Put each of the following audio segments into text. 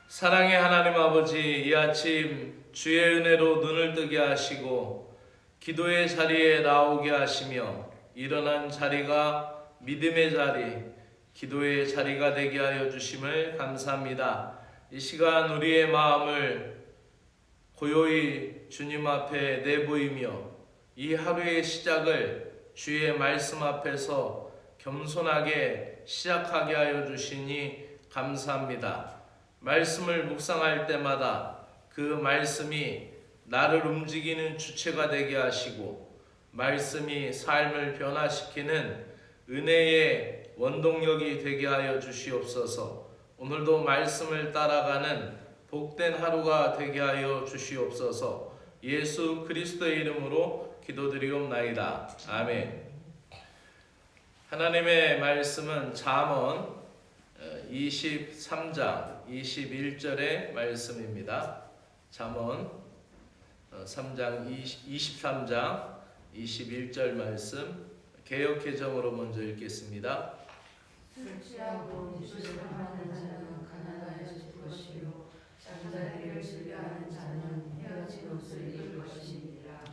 사랑의 하나님 아버지, 이 아침 주의 은혜로 눈을 뜨게 하시고 기도의 자리에 나오게 하시며 일어난 자리가 믿음의 자리, 기도의 자리가 되게 하여 주심을 감사합니다. 이 시간 우리의 마음을 고요히 주님 앞에 내보이며 이 하루의 시작을 주의 말씀 앞에서 겸손하게 시작하게 하여 주시니 감사합니다. 말씀을 묵상할 때마다 그 말씀이 나를 움직이는 주체가 되게 하시고 말씀이 삶을 변화시키는 은혜의 원동력이 되게 하여 주시옵소서. 오늘도 말씀을 따라가는 복된 하루가 되게 하여 주시옵소서. 예수 그리스도의 이름으로 기도드리옵나이다. 아멘. 하나님의 말씀은 잠언 23장 21절의 말씀입니다. 잠언 23장 21절 말씀 개역개정으로 먼저 읽겠습니다. 술 취하고 음식을 하는 자는 가난하여 죽을 것이요 잠자리를 즐겨하는 자는 헤어진 옷을 입을 것이니라.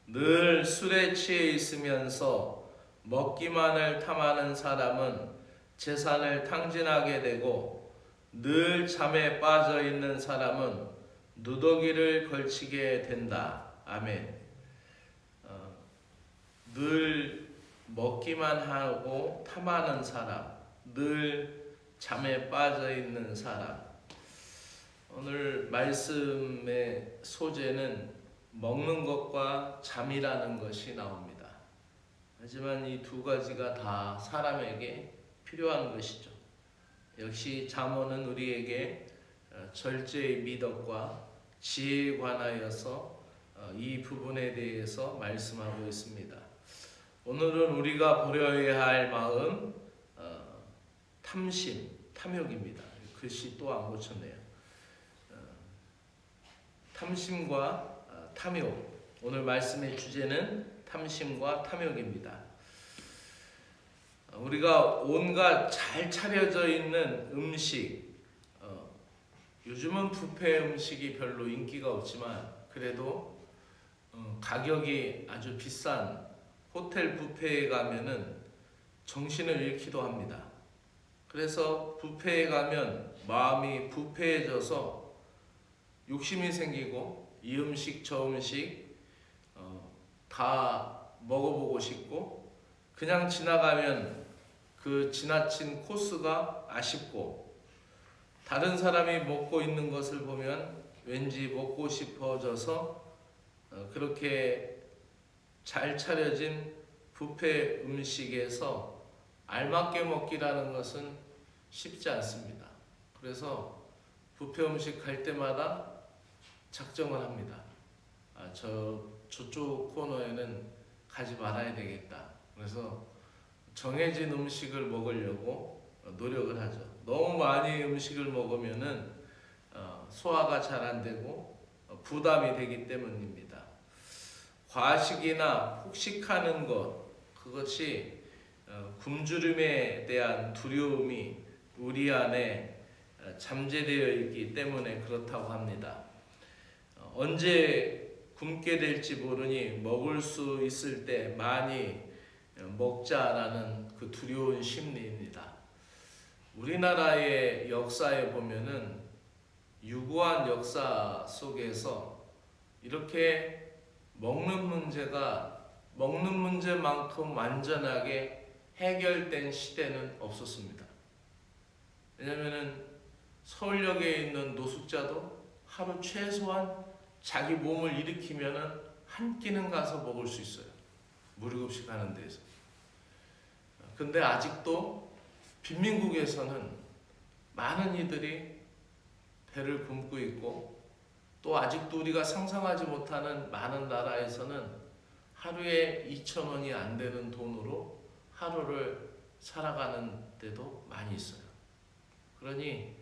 늘 술에 취해 있으면서 먹기만을 탐하는 사람은 재산을 탕진하게 되고 늘 잠에 빠져 있는 사람은 누더기를 걸치게 된다. 아멘. 늘 먹기만 하고 탐하는 사람, 늘 잠에 빠져 있는 사람. 오늘 말씀의 소재는 먹는 것과 잠이라는 것이 나옵니다. 하지만 이 두 가지가 다 사람에게 필요한 것이죠. 역시 잠언은 우리에게 절제의 미덕과 지혜에 관하여서 이 부분에 대해서 말씀하고 있습니다. 오늘은 우리가 버려야 할 마음, 탐심, 탐욕입니다. 글씨 또 안 고쳤네요. 탐심과 탐욕. 오늘 말씀의 주제는 탐심과 탐욕입니다. 우리가 온갖 잘 차려져 있는 음식, 요즘은 뷔페 음식이 별로 인기가 없지만 그래도 가격이 아주 비싼 호텔 뷔페에 가면은 정신을 잃기도 합니다. 그래서 뷔페에 가면 마음이 부패해져서 욕심이 생기고 이 음식 저 음식 다 먹어보고 싶고 그냥 지나가면 그 지나친 코스가 아쉽고 다른 사람이 먹고 있는 것을 보면 왠지 먹고 싶어져서 그렇게 잘 차려진 뷔페 음식에서 알맞게 먹기라는 것은 쉽지 않습니다. 그래서 뷔페 음식 갈 때마다 작정을 합니다. 저쪽 코너에는 가지 말아야 되겠다. 그래서 정해진 음식을 먹으려고 노력을 하죠. 너무 많이 음식을 먹으면은 소화가 잘 안 되고 부담이 되기 때문입니다. 과식이나 폭식하는 것, 그것이 굶주림에 대한 두려움이 우리 안에 잠재되어 있기 때문에 그렇다고 합니다. 언제 굶게 될지 모르니 먹을 수 있을 때 많이 먹자라는 그 두려운 심리입니다. 우리나라의 역사에 보면은 유구한 역사 속에서 이렇게 먹는 문제만큼 완전하게 해결된 시대는 없었습니다. 왜냐면은 서울역에 있는 노숙자도 하루 최소한 자기 몸을 일으키면은 한 끼는 가서 먹을 수 있어요. 무료급식 하는 데에서. 근데 아직도 빈민국에서는 많은 이들이 배를 굶고 있고 또 아직도 우리가 상상하지 못하는 많은 나라에서는 하루에 2,000원이 안 되는 돈으로 하루를 살아가는 데도 많이 있어요. 그러니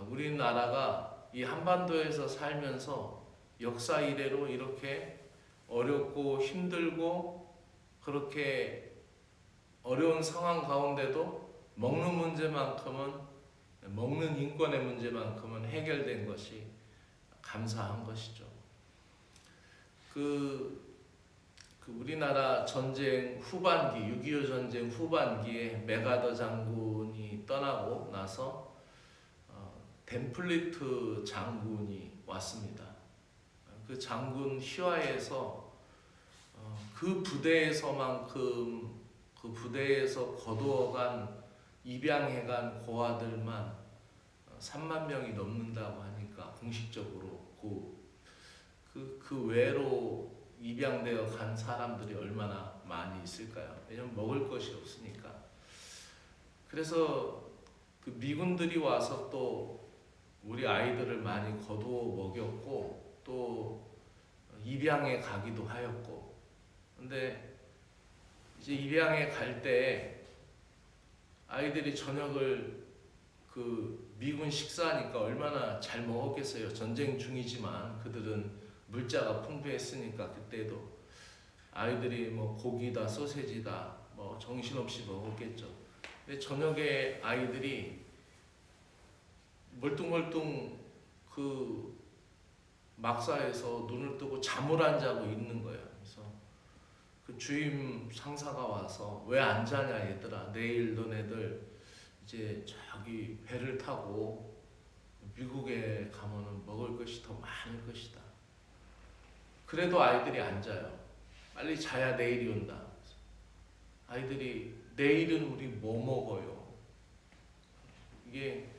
우리나라가 이 한반도에서 살면서 역사 이래로 이렇게 어렵고 힘들고 그렇게 어려운 상황 가운데도 먹는 문제만큼은 먹는 인권의 문제만큼은 해결된 것이 감사한 것이죠. 우리나라 전쟁 후반기, 6.25 전쟁 후반기에 메가더 장군이 떠나고 나서 덴플리트 장군이 왔습니다. 그 장군 휘하에서 그 부대에서만큼 그 부대에서 거두어간 입양해간 고아들만 3만 명이 넘는다고 하니까 공식적으로 그 외로 입양되어 간 사람들이 얼마나 많이 있을까요? 왜냐면 먹을 것이 없으니까. 그래서 그 미군들이 와서 또 우리 아이들을 많이 거두어 먹였고 또 입양해 가기도 하였고. 근데 이제 입양해 갈 때 아이들이 저녁을 그 미군 식사하니까 얼마나 잘 먹었겠어요. 전쟁 중이지만 그들은 물자가 풍부했으니까 그때도 아이들이 뭐 고기다 소세지다 뭐 정신없이 먹었겠죠. 근데 저녁에 아이들이 멀뚱멀뚱 그 막사에서 눈을 뜨고 잠을 안 자고 있는 거예요. 그래서 그 주임 상사가 와서 왜 안 자냐 얘들아, 내일 너네들 이제 저기 배를 타고 미국에 가면은 먹을 것이 더 많을 것이다. 그래도 아이들이 안 자요. 빨리 자야 내일이 온다. 아이들이 내일은 우리 뭐 먹어요? 이게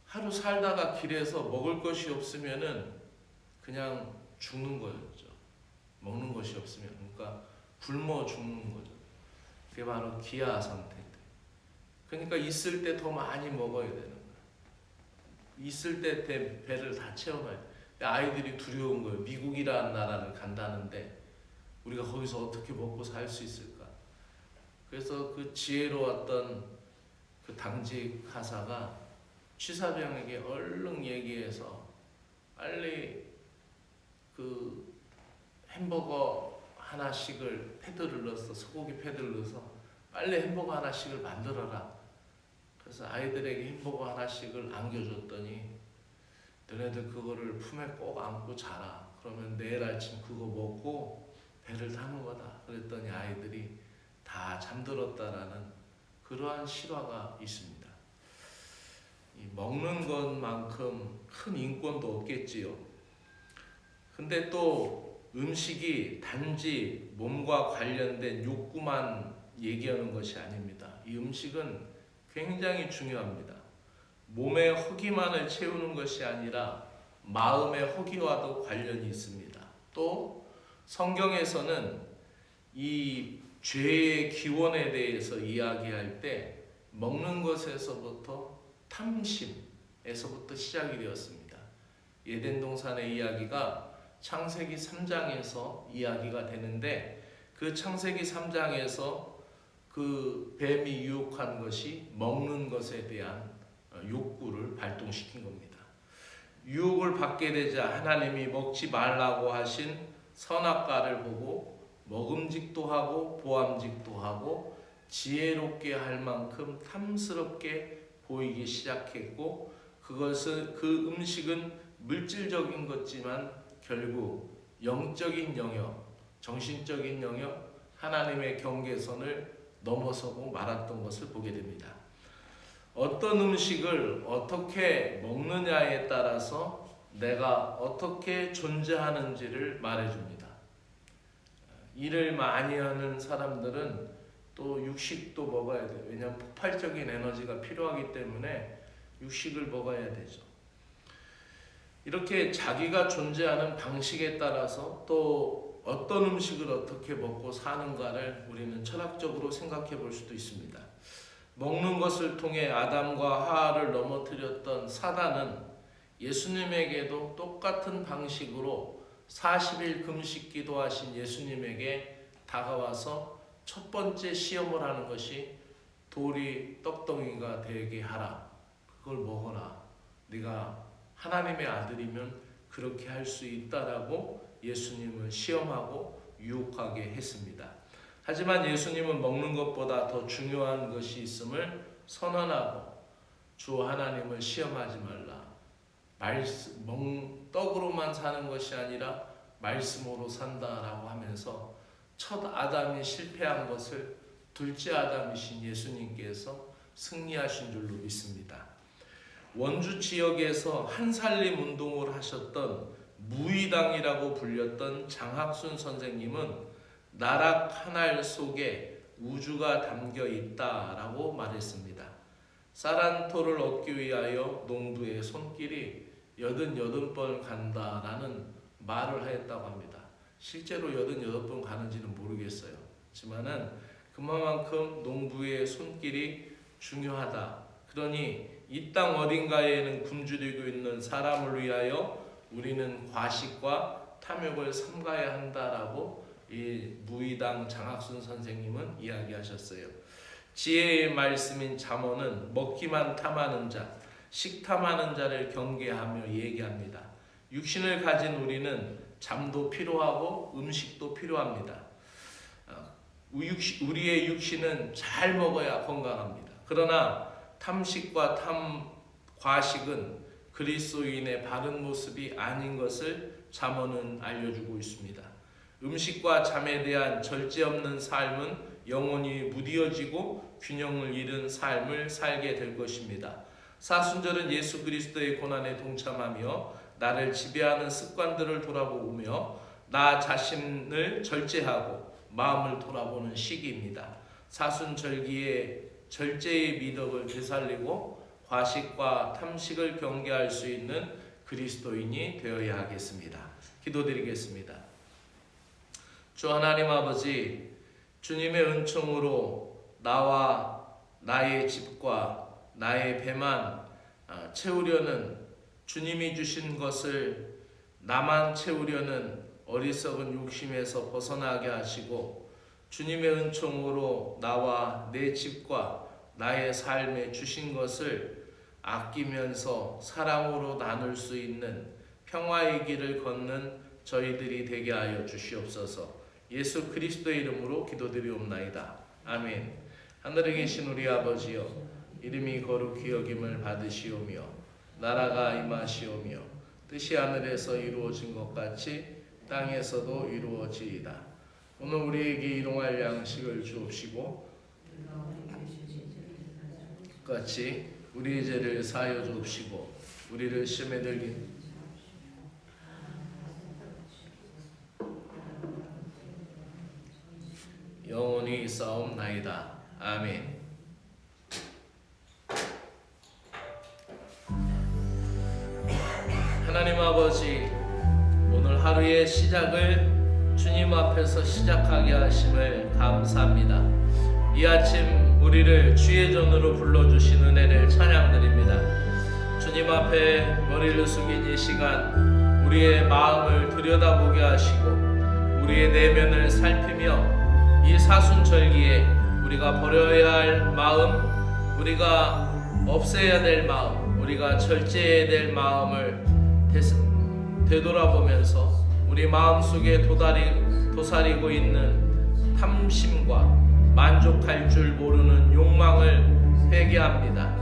하루 살다가 길에서 먹을 것이 없으면은 그냥 죽는 거였죠. 먹는 것이 없으면. 그러니까 굶어 죽는 거죠. 그게 바로 기아 상태인데. 그러니까 있을 때 더 많이 먹어야 되는 거예요. 있을 때 배를 다 채워놔야 돼요. 아이들이 두려운 거예요. 미국이라는 나라를 간다는데 우리가 거기서 어떻게 먹고 살 수 있을까? 그래서 그 지혜로웠던 그 당직 하사가 취사병에게 얼른 얘기해서 빨리 그 햄버거 하나씩을 패드를 넣어서 소고기 패드를 넣어서 빨리 햄버거 하나씩을 만들어라. 그래서 아이들에게 햄버거 하나씩을 안겨줬더니 너네들 그거를 품에 꼭 안고 자라. 그러면 내일 아침 그거 먹고 배를 타는 거다. 그랬더니 아이들이 다 잠들었다라는 그러한 실화가 있습니다. 이 먹는 것만큼 큰 인권도 없겠지요. 근데 또 음식이 단지 몸과 관련된 욕구만 얘기하는 것이 아닙니다. 이 음식은 굉장히 중요합니다. 몸의 허기만을 채우는 것이 아니라 마음의 허기와도 관련이 있습니다. 또 성경에서는 이 죄의 기원에 대해서 이야기할 때 먹는 것에서부터 탐심에서부터 시작이 되었습니다. 에덴 동산의 이야기가 창세기 3장에서 이야기가 되는데 그 창세기 3장에서 그 뱀이 유혹한 것이 먹는 것에 대한 욕구를 발동시킨 겁니다. 유혹을 받게 되자 하나님이 먹지 말라고 하신 선악과를 보고 먹음직도 하고 보암직도 하고 지혜롭게 할 만큼 탐스럽게 보이기 시작했고 그것은 그 음식은 물질적인 것지만 결국 영적인 영역, 정신적인 영역, 하나님의 경계선을 넘어서고 말았던 것을 보게 됩니다. 어떤 음식을 어떻게 먹느냐에 따라서 내가 어떻게 존재하는지를 말해줍니다. 일을 많이 하는 사람들은 또 육식도 먹어야 돼요. 왜냐하면 폭발적인 에너지가 필요하기 때문에 육식을 먹어야 되죠. 이렇게 자기가 존재하는 방식에 따라서 또 어떤 음식을 어떻게 먹고 사는가를 우리는 철학적으로 생각해 볼 수도 있습니다. 먹는 것을 통해 아담과 하와를 넘어뜨렸던 사단은 예수님에게도 똑같은 방식으로 40일 금식 기도하신 예수님에게 다가와서 첫 번째 시험을 하는 것이 돌이 떡덩이가 되게 하라. 그걸 먹어라. 네가 하나님의 아들이면 그렇게 할 수 있다라고 예수님을 시험하고 유혹하게 했습니다. 하지만 예수님은 먹는 것보다 더 중요한 것이 있음을 선언하고 주 하나님을 시험하지 말라. 떡으로만 사는 것이 아니라 말씀으로 산다라고 하면서 첫 아담이 실패한 것을 둘째 아담이신 예수님께서 승리하신 줄로 믿습니다. 원주 지역에서 한살림 운동을 하셨던 무의당이라고 불렸던 장학순 선생님은 나락 한 알 속에 우주가 담겨 있다라고 말했습니다. 사란토를 얻기 위하여 농부의 손길이 88번 간다라는 말을 하였다고 합니다. 실제로 88번 가는지는 모르겠어요. 하지만은 그만큼 농부의 손길이 중요하다. 그러니 이 땅 어딘가에는 굶주리고 있는 사람을 위하여 우리는 과식과 탐욕을 삼가야 한다라고 이 무의당 장학순 선생님은 이야기하셨어요. 지혜의 말씀인 잠언은 먹기만 탐하는 자, 식탐하는 자를 경계하며 얘기합니다. 육신을 가진 우리는 잠도 필요하고 음식도 필요합니다. 우리의 육신은 잘 먹어야 건강합니다. 그러나 탐식과 과식은 그리스도인의 바른 모습이 아닌 것을 잠언은 알려주고 있습니다. 음식과 잠에 대한 절제 없는 삶은 영혼이 무뎌지고 균형을 잃은 삶을 살게 될 것입니다. 사순절은 예수 그리스도의 고난에 동참하며 나를 지배하는 습관들을 돌아보며 나 자신을 절제하고 마음을 돌아보는 시기입니다. 사순절기에 절제의 미덕을 되살리고 과식과 탐식을 경계할 수 있는 그리스도인이 되어야 하겠습니다. 기도드리겠습니다. 주 하나님 아버지, 주님의 은총으로 나와 나의 집과 나의 배만 채우려는, 주님이 주신 것을 나만 채우려는 어리석은 욕심에서 벗어나게 하시고, 주님의 은총으로 나와 내 집과 나의 삶에 주신 것을 아끼면서 사랑으로 나눌 수 있는 평화의 길을 걷는 저희들이 되게 하여 주시옵소서. 예수 그리스도의 이름으로 기도드리옵나이다. 아멘. 하늘에 계신 우리 아버지여, 이름이 거룩히 여김을 받으시오며 나라가 임하시오며 뜻이 하늘에서 이루어진 것 같이 땅에서도 이루어지이다. 오늘 우리에게 일용할 양식을 주옵시고 같이 우리의 죄를 사하여 주옵시고 우리를 시험에 들게 영원히 싸움나이다. 아멘. 하나님 아버지, 오늘 하루의 시작을 주님 앞에서 시작하게 하심을 감사합니다. 이 아침 우리를 주의 전으로 불러주신 은혜를 찬양드립니다. 주님 앞에 머리를 숙인 이 시간 우리의 마음을 들여다보게 하시고 우리의 내면을 살피며 이 사순절기에 우리가 버려야 할 마음, 우리가 없애야 될 마음, 우리가 절제해야 될 마음을 되돌아보면서 우리 마음속에 도사리고 있는 탐심과 만족할 줄 모르는 욕망을 회개합니다.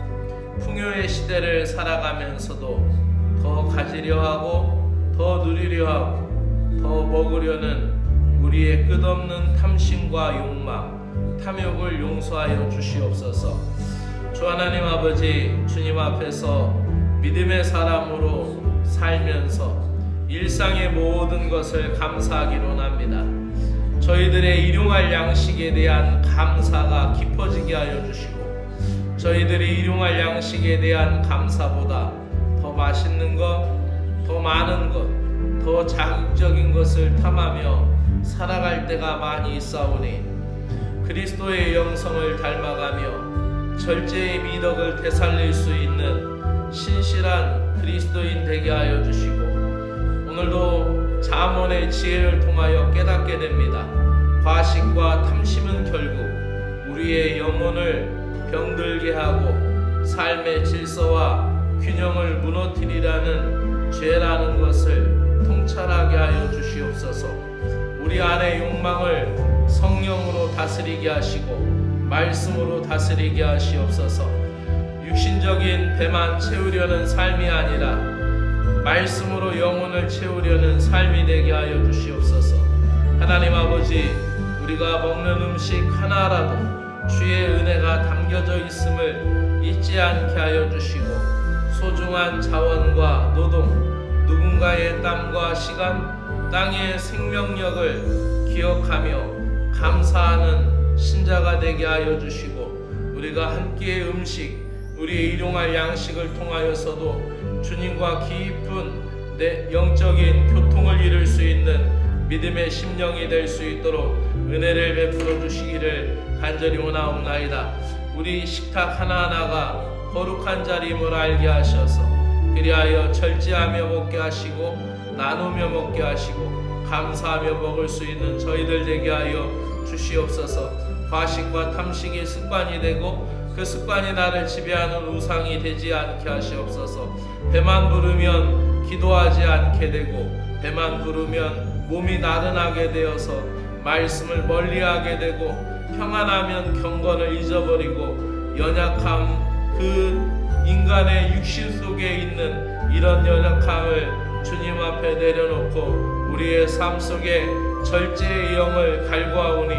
풍요의 시대를 살아가면서도 더 가지려 하고 더 누리려 하고 더 먹으려는 우리의 끝없는 탐심과 욕망, 탐욕을 용서하여 주시옵소서. 주 하나님 아버지, 주님 앞에서 믿음의 사람으로 살면서 일상의 모든 것을 감사하기로 합니다. 저희들의 일용할 양식에 대한 감사가 깊어지게 하여 주시고 저희들이 일용할 양식에 대한 감사보다 더 맛있는 것, 더 많은 것, 더 자극적인 것을 탐하며 살아갈 때가 많이 있사오니 그리스도의 영성을 닮아가며 절제의 미덕을 되살릴 수 있는 신실한 그리스도인 되게 하여 주시고 오늘도 잠언의 지혜를 통하여 깨닫게 됩니다. 과식과 탐심은 결국 우리의 영혼을 병들게 하고 삶의 질서와 균형을 무너뜨리라는 죄라는 것을 통찰하게 하여 주시옵소서. 우리 안의 욕망을 성령으로 다스리게 하시고 말씀으로 다스리게 하시옵소서. 육신적인 배만 채우려는 삶이 아니라 말씀으로 영혼을 채우려는 삶이 되게 하여 주시옵소서. 하나님 아버지, 우리가 먹는 음식 하나라도 주의 은혜가 담겨져 있음을 잊지 않게 하여 주시고, 소중한 자원과 노동, 누군가의 땀과 시간, 땅의 생명력을 기억하며 감사하는 신자가 되게 하여 주시고, 우리가 한 끼의 음식, 우리의 일용할 양식을 통하여서도 주님과 깊은 내 영적인 교통을 이룰 수 있는 믿음의 심령이 될 수 있도록 은혜를 베풀어 주시기를 간절히 원하옵나이다. 우리 식탁 하나하나가 거룩한 자리임을 알게 하셔서 그리하여 절제하며 먹게 하시고 나누며 먹게 하시고 감사하며 먹을 수 있는 저희들 되게 하여 주시옵소서. 과식과 탐식이 습관이 되고 그 습관이 나를 지배하는 우상이 되지 않게 하시옵소서. 배만 부르면 기도하지 않게 되고, 배만 부르면 몸이 나른하게 되어서 말씀을 멀리하게 되고, 평안하면 경건을 잊어버리고, 연약함, 그 인간의 육신 속에 있는 이런 연약함을 주님 앞에 내려놓고 우리의 삶 속에 절제의 영을 갈구하오니,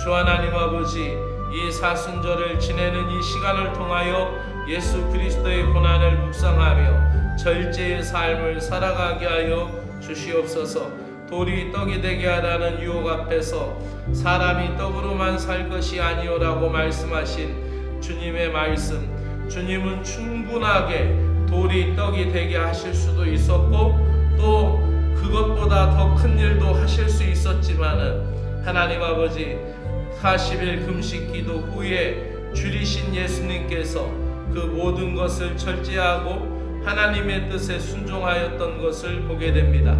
주 하나님 아버지, 이 사순절을 지내는 이 시간을 통하여 예수 그리스도의 고난을 묵상하며 절제의 삶을 살아가게 하여 주시옵소서. 돌이 떡이 되게 하라는 유혹 앞에서 사람이 떡으로만 살 것이 아니오라고 말씀하신 주님의 말씀, 주님은 충분하게 돌이 떡이 되게 하실 수도 있었고 또 그것보다 더 큰 일도 하실 수 있었지만은, 하나님 아버지, 40일 금식 기도 후에 줄이신 예수님께서 그 모든 것을 절제하고 하나님의 뜻에 순종하였던 것을 보게 됩니다.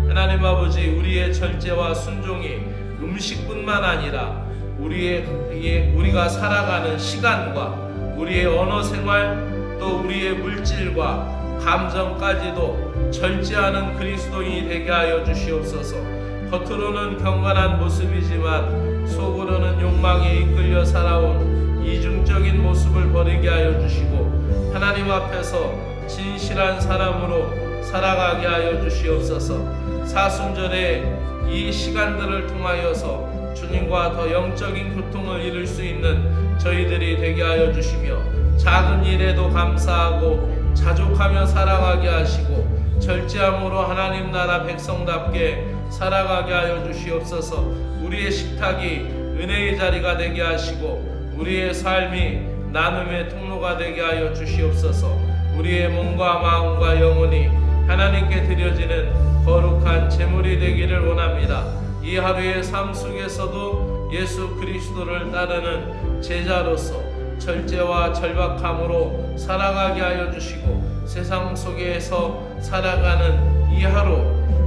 하나님 아버지, 우리의 절제와 순종이 음식뿐만 아니라 우리가 살아가는 시간과 우리의 언어 생활, 또 우리의 물질과 감정까지도 절제하는 그리스도인이 되게 하여 주시옵소서. 겉으로는 경건한 모습이지만 속으로는 욕망에 이끌려 살아온 이중적인 모습을 버리게 하여 주시고, 하나님 앞에서 진실한 사람으로 살아가게 하여 주시옵소서. 사순절의 이 시간들을 통하여서 주님과 더 영적인 교통을 이룰 수 있는 저희들이 되게 하여 주시며, 작은 일에도 감사하고 자족하며 살아가게 하시고, 절제함으로 하나님 나라 백성답게 살아가게 하여 주시옵소서. 우리의 식탁이 은혜의 자리가 되게 하시고 우리의 삶이 나눔의 통로가 되게 하여 주시옵소서. 우리의 몸과 마음과 영혼이 하나님께 드려지는 거룩한 제물이 되기를 원합니다. 이 하루의 삶 속에서도 예수 그리스도를 따르는 제자로서 절제와 절박함으로 살아가게 하여 주시고, 세상 속에서 살아가는 이 하루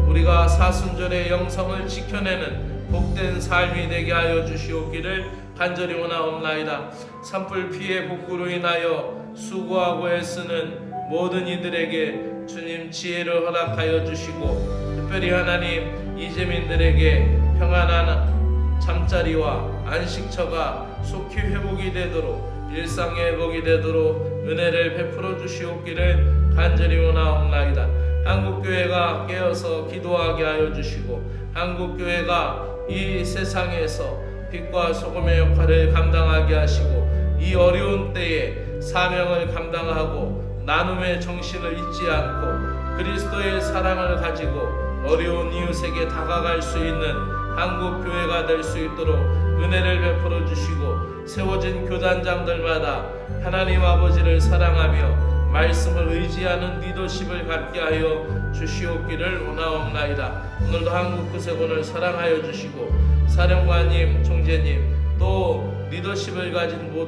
우리가 사순절의 영성을 지켜내는 복된 삶이 되게 하여 주시옵기를 간절히 원하옵나이다. 산불 피해 복구로 인하여 수고하고 애쓰는 모든 이들에게 주님 지혜를 허락하여 주시고, 특별히 하나님 이재민들에게 평안한 잠자리와 안식처가 속히 회복이 되도록, 일상의 회복이 되도록 은혜를 베풀어 주시옵기를 간절히 원하옵나이다. 한국교회가 깨어서 기도하게 하여 주시고, 한국교회가 이 세상에서 빛과 소금의 역할을 감당하게 하시고, 이 어려운 때에 사명을 감당하고 나눔의 정신을 잊지 않고 그리스도의 사랑을 가지고 어려운 이웃에게 다가갈 수 있는 한국교회가 될 수 있도록 은혜를 베풀어 주시고, 세워진 교단장들마다 하나님 아버지를 사랑하며 말씀을 의지하는 리더십을 갖게 하여 주시옵기를 원하옵나이다. 오늘도 한국 구세군을 사랑하여 주시고, 사령관님, 총재님, 또 리더십을 가진 모든